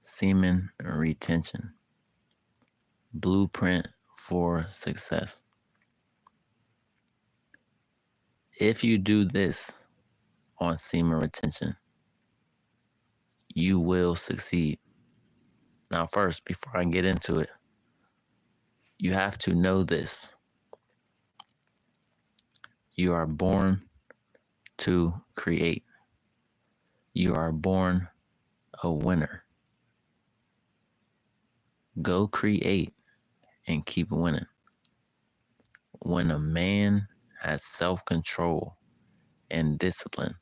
Semen retention. Blueprint for success. If you do this on semen retention, you will succeed. Now, first, before I get into it, you have to know this. You are born to create. You are born a winner. Go create and keep winning. When a man has self-control and discipline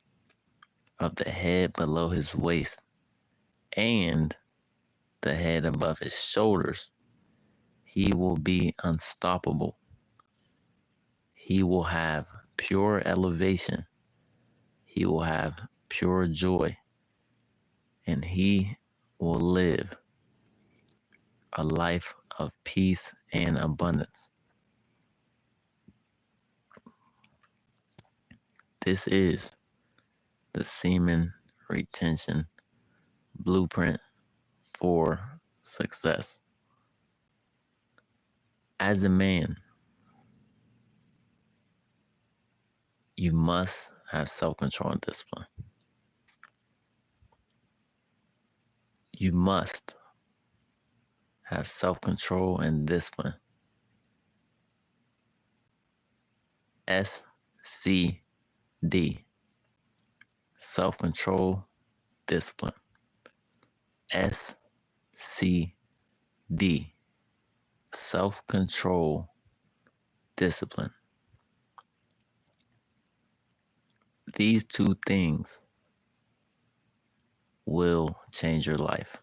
of the head below his waist and the head above his shoulders, he will be unstoppable. He will have pure elevation. He will have pure joy. And he will live a life of peace and abundance. This is the semen retention blueprint for success. As a man, you must have self-control and discipline. You must have self-control and discipline. SCD. Self-control, discipline. SCD. Self-control, discipline. These two things will change your life.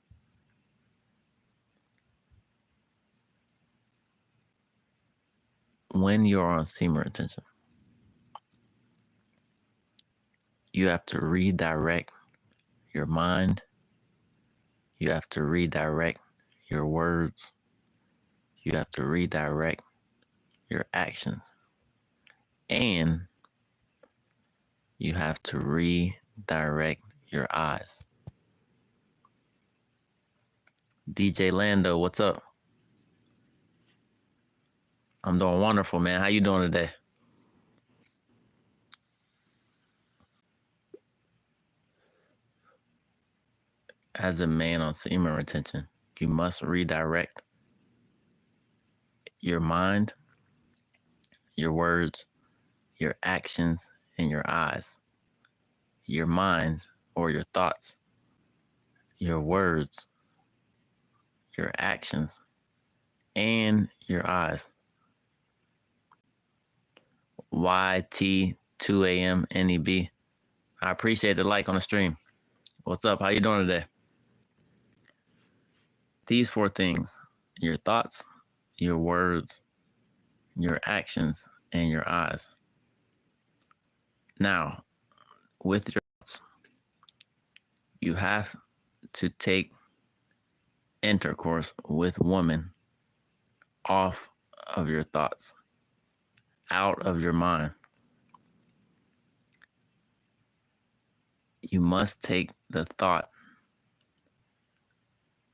When you're on semen retention, you have to redirect your mind. You have to redirect your words. You have to redirect your actions. And you have to redirect your eyes. DJ Lando, what's up? I'm doing wonderful, man. How you doing today? As a man on semen retention, you must redirect your mind, your words, your actions, and your eyes. Your mind or your thoughts, your words, your actions, and your eyes. YT2AM NEB. I appreciate the like on the stream. What's up? How you doing today? These four things: your thoughts, your words, your actions, and your eyes. Now, with your thoughts, you have to take intercourse with women off of your thoughts, out of your mind. You must take the thought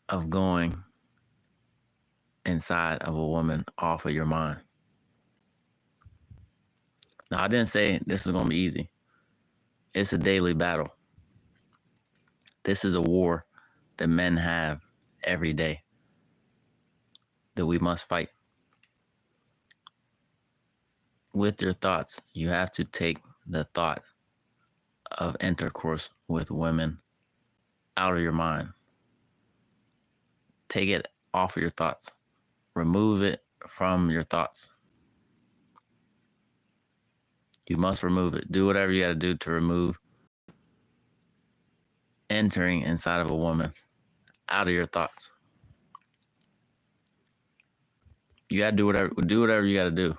of going inside of a woman off of your mind. Now, I didn't say this is going to be easy. It's a daily battle. This is a war that men have every day that we must fight. With your thoughts, you have to take the thought of intercourse with women out of your mind. Take it off of your thoughts. Remove it from your thoughts. You must remove it. Do whatever you got to do to remove entering inside of a woman out of your thoughts. You got to do whatever you got to do.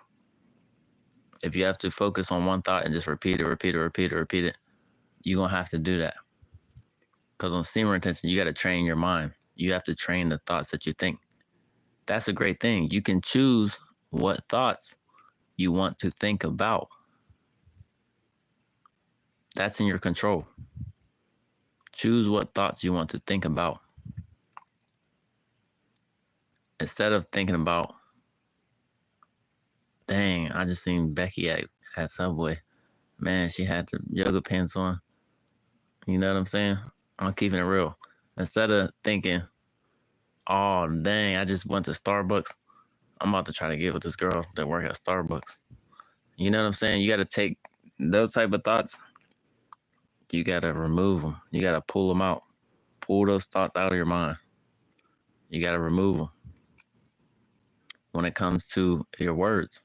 If you have to focus on one thought and just repeat it, you're going to have to do that. Because on semen retention, you got to train your mind. You have to train the thoughts that you think. That's a great thing. You can choose what thoughts you want to think about. That's in your control. Choose what thoughts you want to think about. Instead of thinking about, dang, I just seen Becky at Subway. Man, she had the yoga pants on. You know what I'm saying? I'm keeping it real. Instead of thinking, oh, dang, I just went to Starbucks. I'm about to try to get with this girl that work at Starbucks. You know what I'm saying? You got to take those type of thoughts. You got to remove them. You got to pull them out. Pull those thoughts out of your mind. You got to remove them. When it comes to your words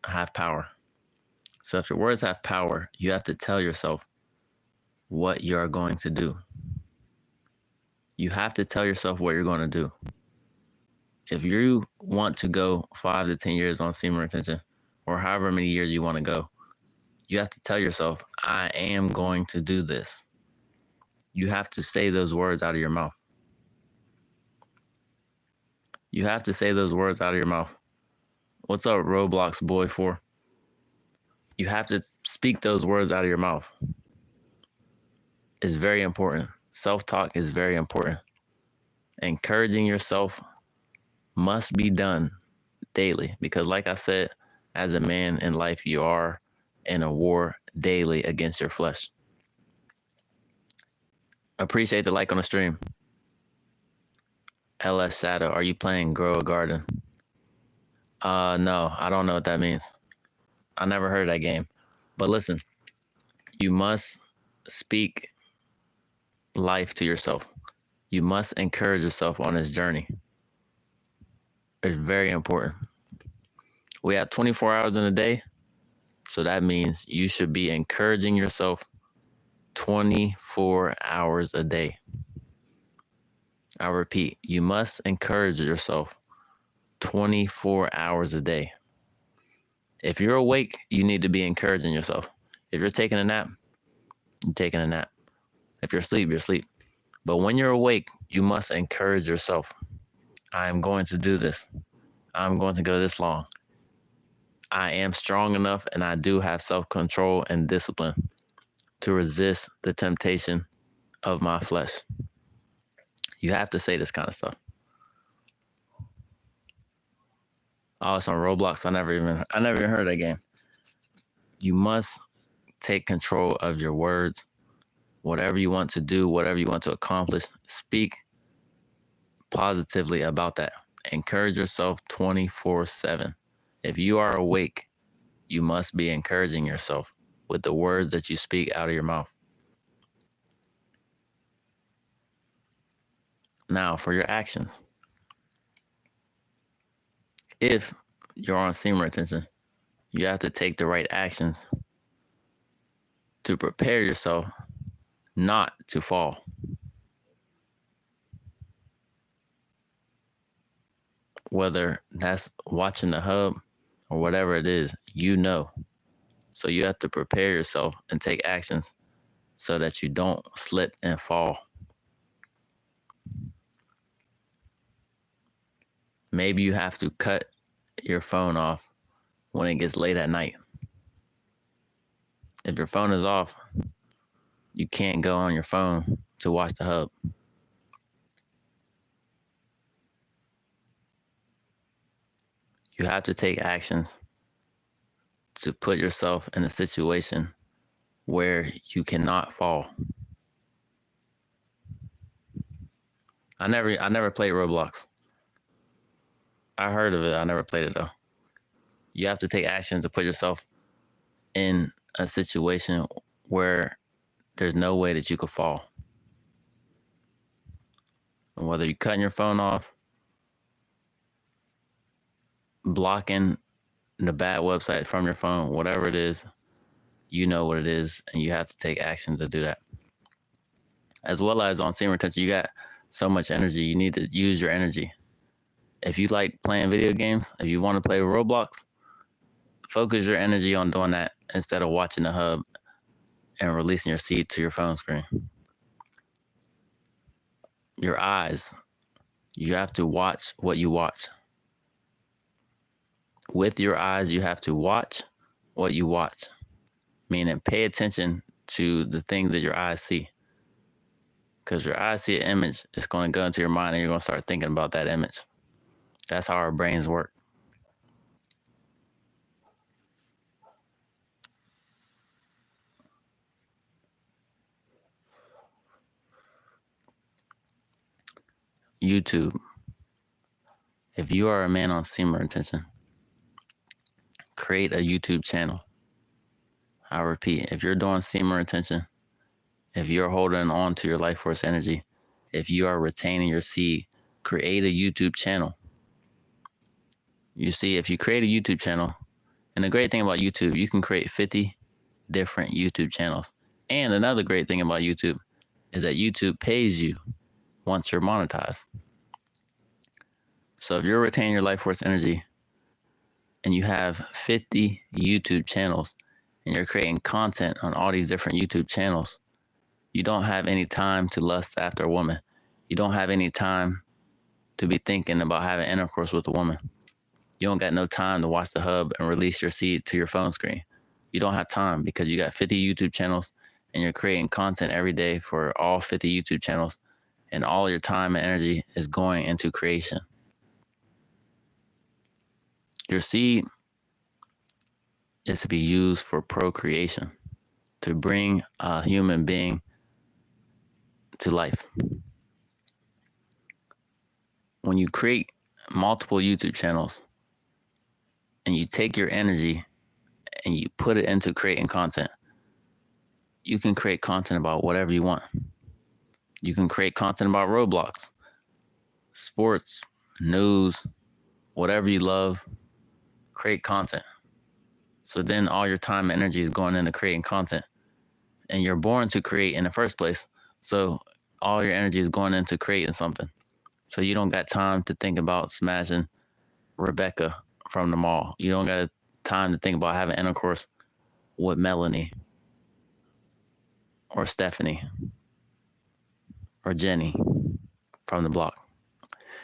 have power. So if your words have power, you have to tell yourself what you're going to do. You have to tell yourself what you're going to do. If you want to go 5 to 10 years on semen retention, or however many years you want to go, you have to tell yourself, I am going to do this. You have to say those words out of your mouth. You have to say those words out of your mouth. What's up, Roblox boy 4? You have to speak those words out of your mouth. It's very important. Self-talk is very important. Encouraging yourself must be done daily because, like I said, as a man in life, you are in a war daily against your flesh. Appreciate the like on the stream. LS Shadow, are you playing Grow a Garden? No, I don't know what that means. I never heard of that game. But listen, you must speak life to yourself. You must encourage yourself on this journey. It's very important. We have 24 hours in a day, so that means you should be encouraging yourself 24 hours a day. I repeat, you must encourage yourself 24 hours a day. If you're awake, you need to be encouraging yourself. If you're taking a nap, you're taking a nap. If you're asleep, you're asleep. But when you're awake, you must encourage yourself. I am going to do this. I'm going to go this long. I am strong enough and I do have self-control and discipline to resist the temptation of my flesh. You have to say this kind of stuff. Oh, it's on Roblox. I never even heard of that game. You must take control of your words. Whatever you want to do, whatever you want to accomplish, speak positively about that. Encourage yourself 24/7. If you are awake, you must be encouraging yourself with the words that you speak out of your mouth. Now, for your actions. If you're on semen retention, you have to take the right actions to prepare yourself not to fall. Whether that's watching the hub or whatever it is, you know. So you have to prepare yourself and take actions so that you don't slip and fall. Maybe you have to cut your phone off when it gets late at night. If your phone is off, you can't go on your phone to watch the hub. You have to take actions to put yourself in a situation where you cannot fall. I never played Roblox. I heard of it. I never played it though. You have to take action to put yourself in a situation where there's no way that you could fall. And whether you're cutting your phone off, blocking the bad website from your phone, whatever it is, you know what it is, and you have to take actions to do that. As well as on semen retention, you got so much energy. You need to use your energy. If you like playing video games, if you want to play Roblox, focus your energy on doing that instead of watching the hub and releasing your seed to your phone screen. Your eyes, you have to watch what you watch. With your eyes, you have to watch what you watch, meaning pay attention to the things that your eyes see. Because your eyes see an image, it's going to go into your mind and you're going to start thinking about that image. That's how our brains work. YouTube. If you are a man on Semen Intention, create a YouTube channel. I repeat, if you're doing Semen Intention, if you're holding on to your life force energy, if you are retaining your seed, create a YouTube channel. You see, if you create a YouTube channel, and the great thing about YouTube, you can create 50 different YouTube channels. And another great thing about YouTube is that YouTube pays you once you're monetized. So if you're retaining your life force energy and you have 50 YouTube channels and you're creating content on all these different YouTube channels, you don't have any time to lust after a woman. You don't have any time to be thinking about having intercourse with a woman. You don't got no time to watch the hub and release your seed to your phone screen. You don't have time because you got 50 YouTube channels and you're creating content every day for all 50 YouTube channels, and all your time and energy is going into creation. Your seed is to be used for procreation, to bring a human being to life. When you create multiple YouTube channels and you take your energy and you put it into creating content, you can create content about whatever you want. You can create content about Roblox, sports, news, whatever you love. Create content. So then all your time and energy is going into creating content. And you're born to create in the first place. So all your energy is going into creating something. So you don't got time to think about smashing Rebecca from the mall. You don't got time to think about having intercourse with Melanie or Stephanie or Jenny from the block.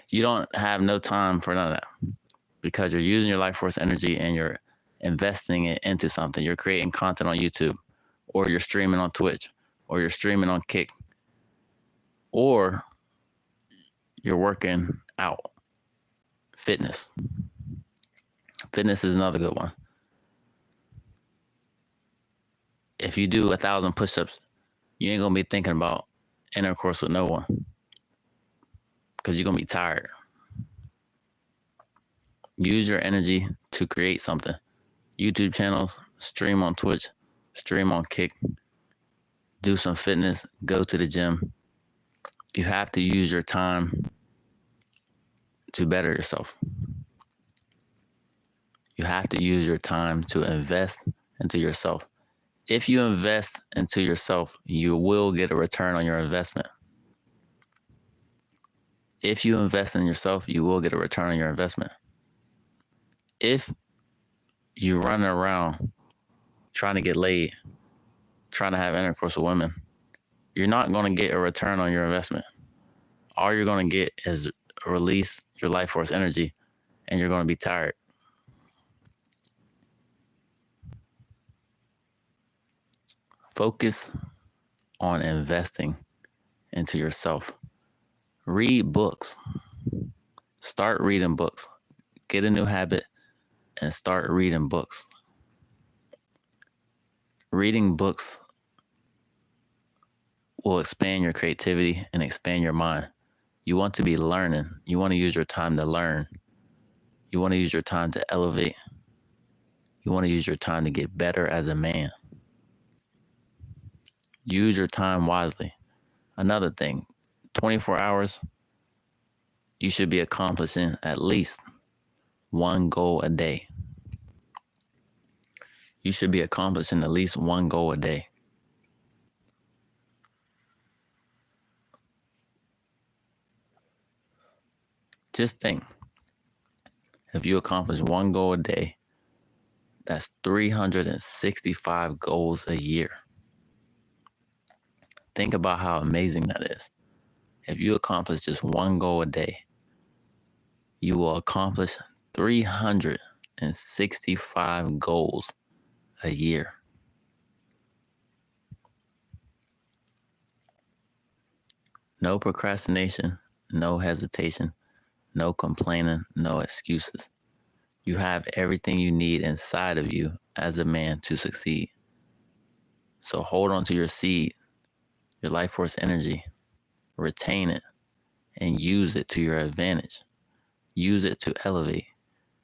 You don't have no time for none of that because you're using your life force energy and you're investing it into something. You're creating content on YouTube, or you're streaming on Twitch, or you're streaming on Kick, or you're working out. Fitness. Fitness is another good one. If you do 1,000 push-ups, you ain't gonna be thinking about intercourse with no one because you're gonna be tired. Use your energy to create something. YouTube channels, stream on Twitch, stream on Kick, do some fitness, go to the gym. You have to use your time to better yourself. You have to use your time to invest into yourself. If you invest into yourself, you will get a return on your investment. If you invest in yourself, you will get a return on your investment. If you run around trying to get laid, trying to have intercourse with women, you're not going to get a return on your investment. All you're going to get is release your life force energy, and you're going to be tired. Focus on investing into yourself. Read books. Start reading books. Get a new habit and start reading books. Reading books will expand your creativity and expand your mind. You want to be learning. You want to use your time to learn. You want to use your time to elevate. You want to use your time to get better as a man. Use your time wisely. Another thing, 24 hours, you should be accomplishing at least one goal a day. You should be accomplishing at least one goal a day. Just think, if you accomplish one goal a day, that's 365 goals a year. Think about how amazing that is. If you accomplish just one goal a day, you will accomplish 365 goals a year. No procrastination, no hesitation, no complaining, no excuses. You have everything you need inside of you as a man to succeed. So hold on to your seed, your life force energy, retain it, and use it to your advantage. Use it to elevate.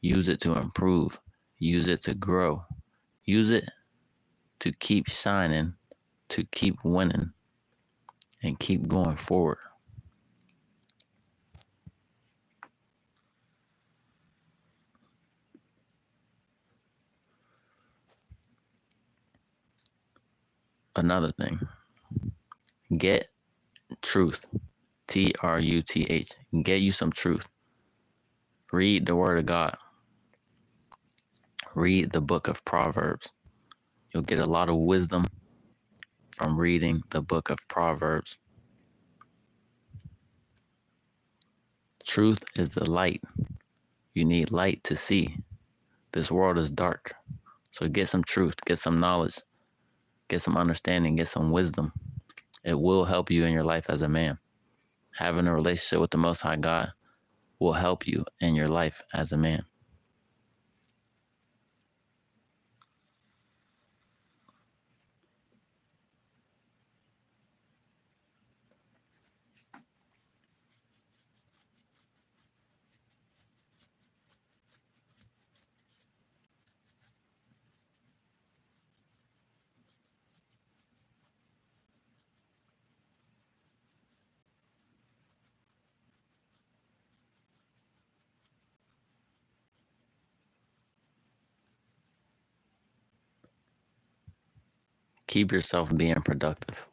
Use it to improve. Use it to grow. Use it to keep shining, to keep winning, and keep going forward. Another thing, get truth. Truth. Get you some truth. Read the Word of God. Read the book of Proverbs. You'll get a lot of wisdom from reading the book of Proverbs. Truth is the light. You need light to see. This world is dark. So get some truth, get some knowledge, get some understanding, get some wisdom. It will help you in your life as a man. Having a relationship with the Most High God will help you in your life as a man. Keep yourself being productive.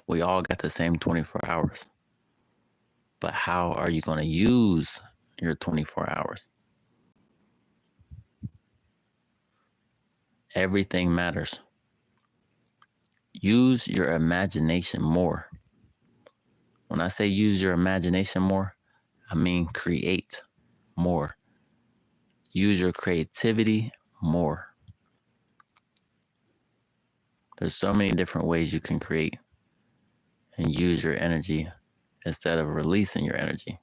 We all got the same 24 hours. But how are you going to use your 24 hours? Everything matters. Use your imagination more. When I say use your imagination more, I mean create more. Use your creativity more. There's so many different ways you can create and use your energy instead of releasing your energy.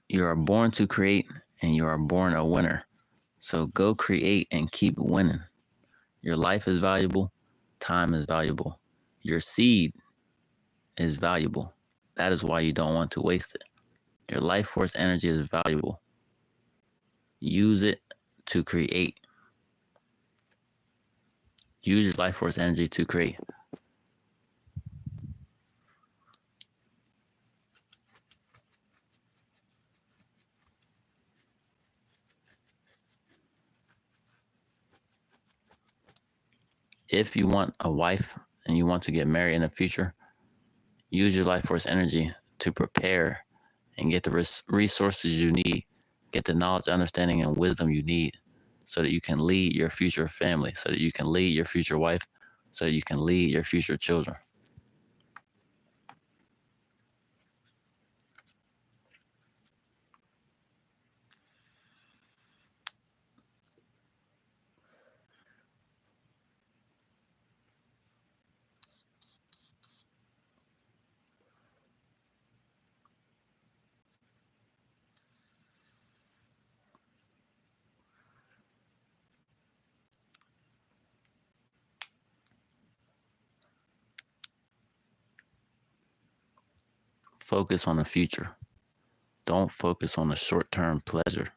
You are born to create and you are born a winner. So go create and keep winning. Your life is valuable. Time is valuable. Your seed is valuable. That is why you don't want to waste it. Your life force energy is valuable. Use it to create. Use your life force energy to create. If you want a wife and you want to get married in the future, use your life force energy to prepare and get the resources you need, get the knowledge, understanding, and wisdom you need so that you can lead your future family, so that you can lead your future wife, so that you can lead your future children. Focus on the future. Don't focus on the short-term pleasure.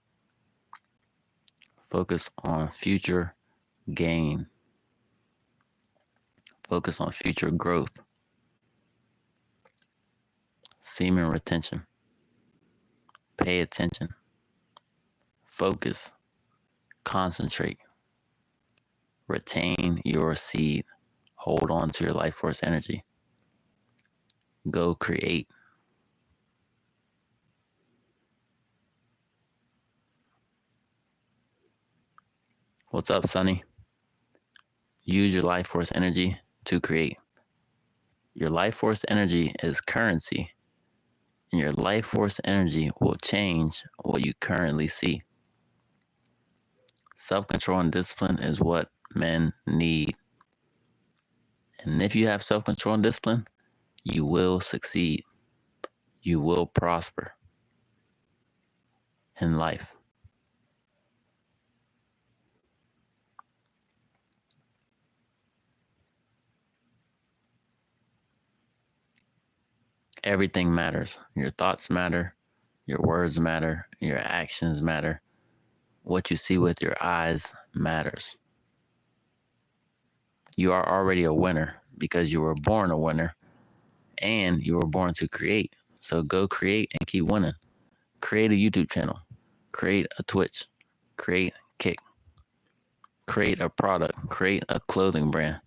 Focus on future gain. Focus on future growth. Semen retention. Pay attention. Focus. Concentrate. Retain your seed. Hold on to your life force energy. Go create. What's up, Sonny? Use your life force energy to create. Your life force energy is currency, and your life force energy will change what you currently see. Self-control and discipline is what men need. And if you have self-control and discipline, you will succeed. You will prosper in life. Everything matters. Your thoughts matter. Your words matter. Your actions matter. What you see with your eyes matters. You are already a winner because you were born a winner and you were born to create. So go create and keep winning. Create a YouTube channel. Create a Twitch. Create Kick. Create a product. Create a clothing brand.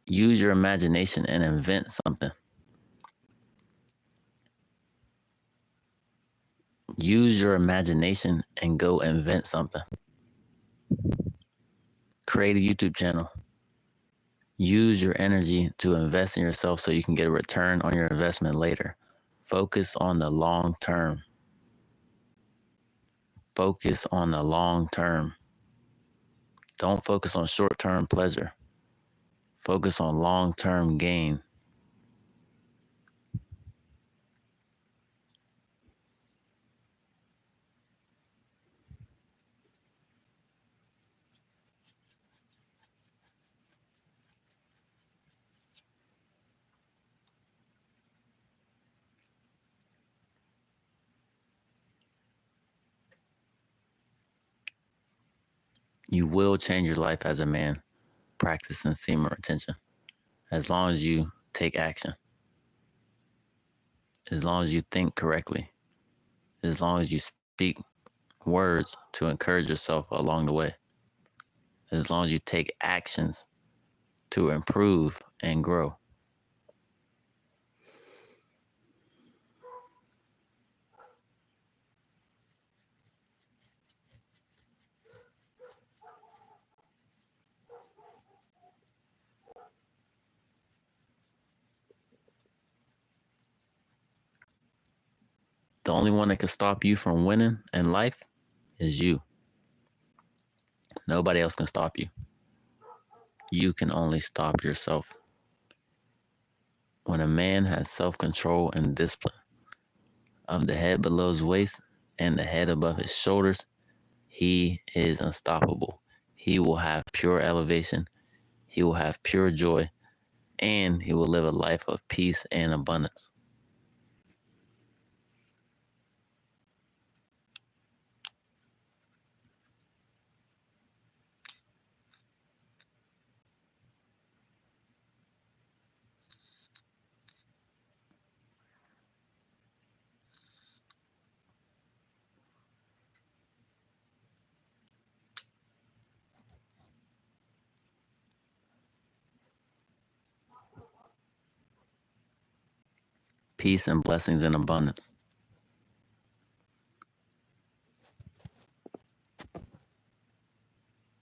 Use your imagination and invent something. Use your imagination and go invent something. Create a YouTube channel. Use your energy to invest in yourself so you can get a return on your investment later. Focus on the long term. Focus on the long term. Don't focus on short term pleasure. Focus on long term gain. You will change your life as a man practicing semen retention as long as you take action, as long as you think correctly, as long as you speak words to encourage yourself along the way, as long as you take actions to improve and grow. The only one that can stop you from winning in life is you. Nobody else can stop you. You can only stop yourself. When a man has self-control and discipline of the head below his waist and the head above his shoulders, he is unstoppable. He will have pure elevation. He will have pure joy, and he will live a life of peace and abundance. Peace and blessings and abundance.